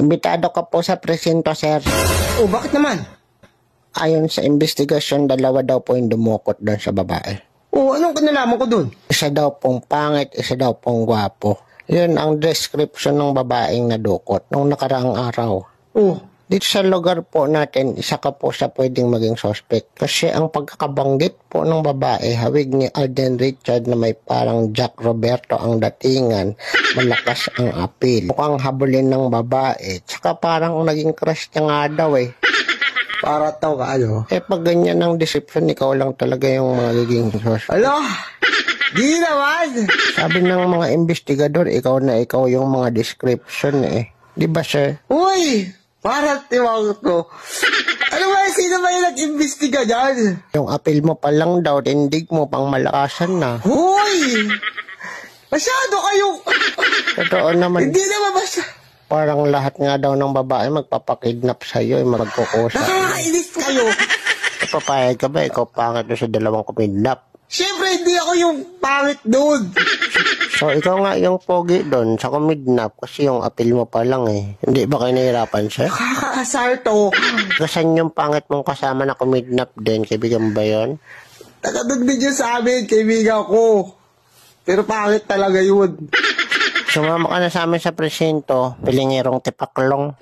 Imbitado ka po sa presinto, sir. Oh, bakit naman? Ayon sa investigasyon, dalawa daw po yung dumukot doon sa babae. Oh, anong kinalaman ko dun? Isa daw pong pangit, isa daw pong gwapo. Yun ang description ng babaeng nadukot nung nakaraang araw. Oh, Dito sa lugar po natin, isa ka po sa pwedeng maging suspect. Kasi ang pagkakabanggit po ng babae, hawig ni Alden Richard na may parang Jack Roberto ang datingan, malakas ang appeal. Mukhang habulin ng babae, tsaka parang naging crush niya nga daw eh. para tao ka, ano? Pag ganyan ang description, ikaw lang talaga yung magiging suspect. Ano? Di naman! Sabi ng mga investigador, ikaw yung mga description eh. Di ba, sir? Uy! Para tiwag to. Ano ba, sino ba yung nag-imbestiga dyan? Yung appeal mo pa lang daw, tindig mo pang malakasan na. Uy! Masyado kayong... Totoo naman. Hindi naman basta... Parang lahat nga daw ng babae magpapakidnap sa'yo, magkukusa. Nakakainis kayo. Papayag ka ba? Ikaw pangit doon sa dalawang kumidnap. Siyempre, hindi ako yung pangit doon. So, ikaw nga yung pogi doon sa kumidnap kasi yung appeal mo pa lang eh. Hindi ba kayo nahihirapan, sir? Kakaasar to. Kasan yung pangit mong kasama na kumidnap din? Kaibigan ba yun? Nakadugdig yun sa amin, kaibigan ko. Pero pangit talaga yun. Sumama ka na sa amin sa presinto, pilingerong tipaklong.